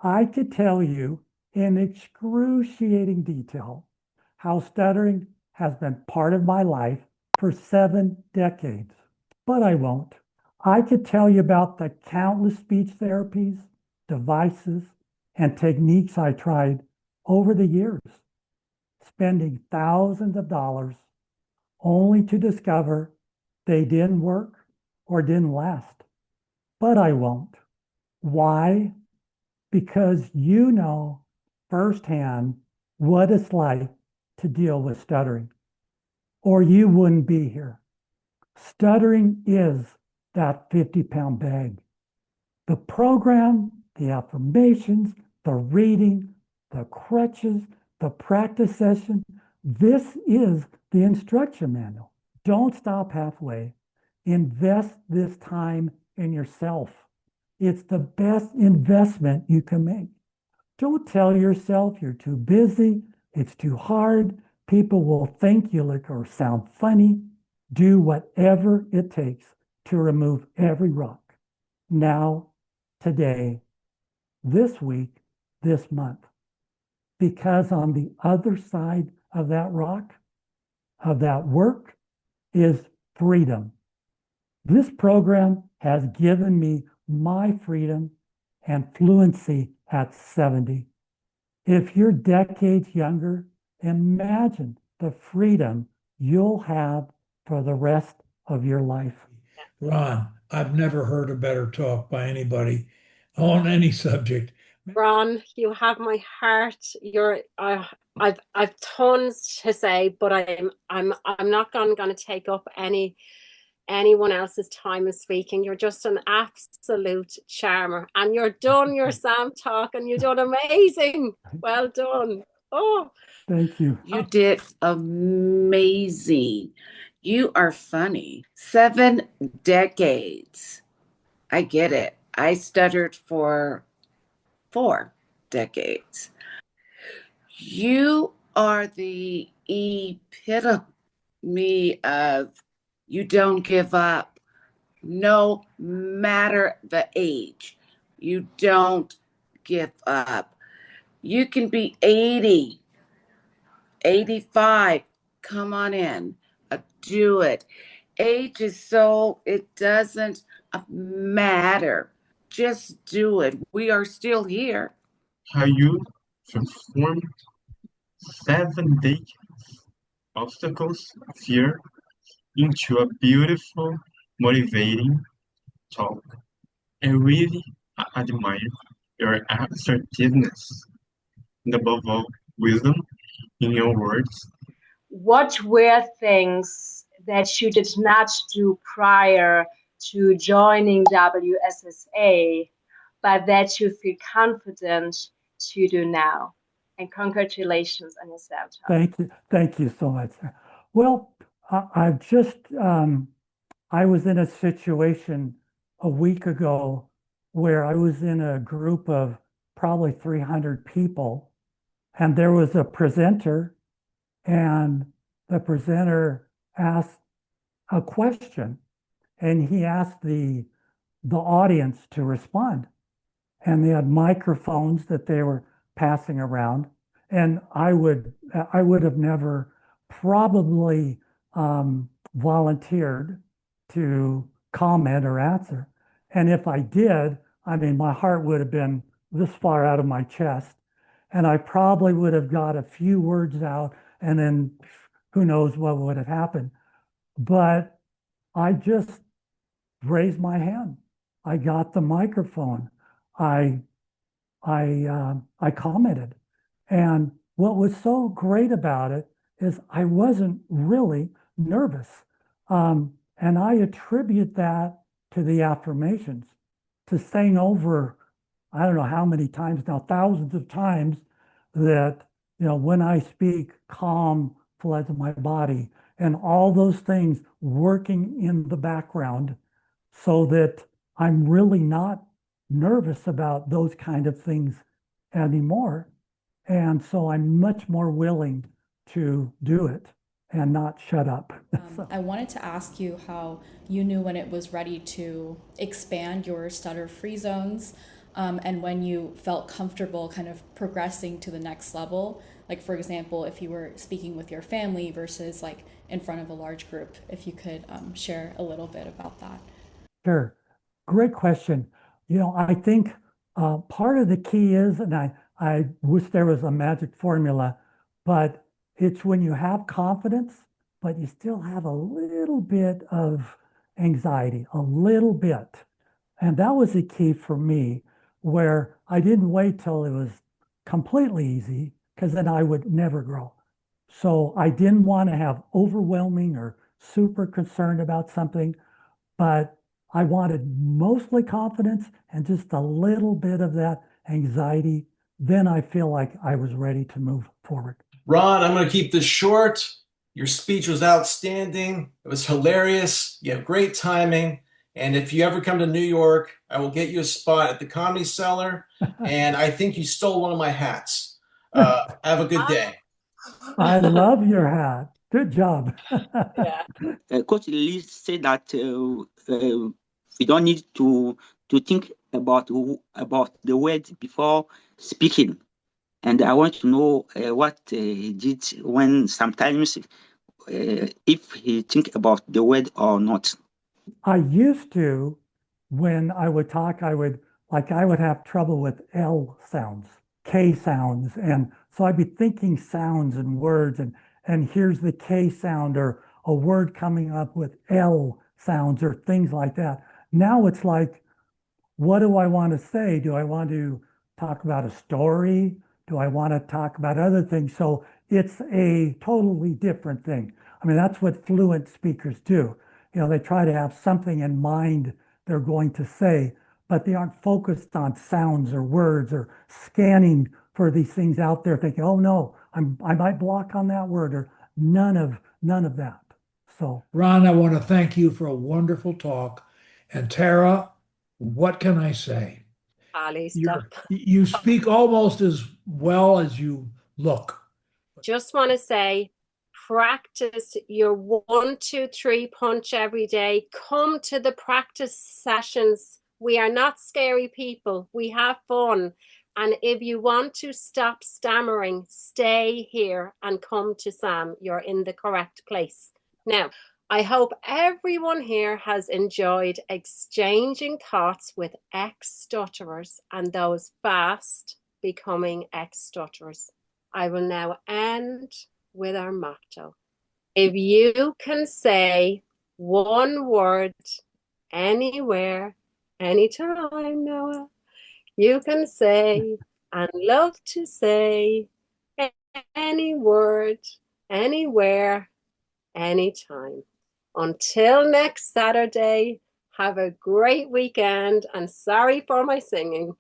I could tell you in excruciating detail how stuttering has been part of my life for 7 decades, but I won't. I could tell you about the countless speech therapies, devices, and techniques I tried over the years, spending thousands of dollars only to discover they didn't work or didn't last. But I won't. Why? Because you know firsthand what it's like to deal with stuttering, or you wouldn't be here. Stuttering is that 50-pound bag. The program, the affirmations, the reading, the crutches, the practice session, this is the instruction manual. Don't stop halfway. Invest this time in yourself. It's the best investment you can make. Don't tell yourself you're too busy, it's too hard, people will think you look or sound funny. Do whatever it takes to remove every rock. Now, today, this week, this month. Because on the other side of that rock, of that work, is freedom. This program has given me my freedom and fluency at 70. If you're decades younger, imagine the freedom you'll have for the rest of your life. Ron, I've never heard a better talk by anybody on any subject. Ron, you have my heart. I've tons to say, but I'm not going to take up anyone else's time of speaking. You're just an absolute charmer, and you're done your Sam talk, and you've done amazing. Well done. Oh, Thank you. You did amazing. You are funny. 7 decades. I get it. I stuttered for 4 decades. You are the epitome of you don't give up, no matter the age. You don't give up. You can be 80, 85. Come on in. Do it. Age is so, it doesn't matter. Just do it. We are still here. How you transform 7 decades obstacles, fear into a beautiful, motivating talk. I really admire your assertiveness and above all, wisdom in your words. What were things that you did not do prior to joining WSSA, but that you feel confident to do now? And congratulations on your self-talk. Thank you so much. Well, I've just, I was in a situation a week ago where I was in a group of probably 300 people, and there was a presenter, and the presenter asked a question, and he asked the audience to respond, and they had microphones that they were passing around, and I would have never probably volunteered to comment or answer. And if I did, I mean, my heart would have been this far out of my chest, and I probably would have got a few words out, and then who knows what would have happened. But I just raised my hand. I got the microphone. I commented. And what was so great about it is I wasn't really nervous. And I attribute that to the affirmations, to saying over, I don't know how many times now, thousands of times, that, you know, when I speak, calm floods my body, and all those things working in the background so that I'm really not nervous about those kind of things anymore. And so I'm much more willing to do it and not shut up. I wanted to ask you how you knew when it was ready to expand your stutter-free zones. and when you felt comfortable kind of progressing to the next level. Like, for example, if you were speaking with your family versus like in front of a large group, if you could share a little bit about that. Sure. Great question. I think part of the key is, and I wish there was a magic formula, but it's when you have confidence, but you still have a little bit of anxiety, a little bit. And that was the key for me, where I didn't wait till it was completely easy, because then I would never grow. So I didn't want to have overwhelming or super concerned about something, but I wanted mostly confidence and just a little bit of that anxiety. Then I feel like I was ready to move forward. Ron, I'm going to keep this short. Your speech was outstanding. It was hilarious. You have great timing. And if you ever come to New York, I will get you a spot at the Comedy Cellar. And I think you stole one of my hats. Have a good day. I love your hat. Good job. Yeah. Coach Lee said that we don't need to think about the words before speaking. And I want to know what he did when sometimes if he think about the word or not. I used to, when I would talk, I would have trouble with L sounds, K sounds. And so I'd be thinking sounds and words, and here's the K sound or a word coming up with L sounds or things like that. Now it's like, what do I want to say? Do I want to talk about a story? Do I want to talk about other things? So it's a totally different thing. I mean, that's what fluent speakers do. They try to have something in mind they're going to say, but they aren't focused on sounds or words or scanning for these things out there thinking, oh no, I might block on that word, or none of that. So Ron, I want to thank you for a wonderful talk. And Tara, what can I say? Ali, stop. You speak almost as well as you look. Just want to say, practice your 1, 2, 3 punch every day. Come to the practice sessions. We are not scary people. We have fun. And if you want to stop stammering, stay here and come to Sam. You're in the correct place. Now, I hope everyone here has enjoyed exchanging thoughts with ex-stutterers and those fast becoming ex-stutterers. I will now end with our motto. If you can say one word anywhere, anytime, Noah, you can say and love to say any word, anywhere, anytime. Until next Saturday, have a great weekend, and sorry for my singing.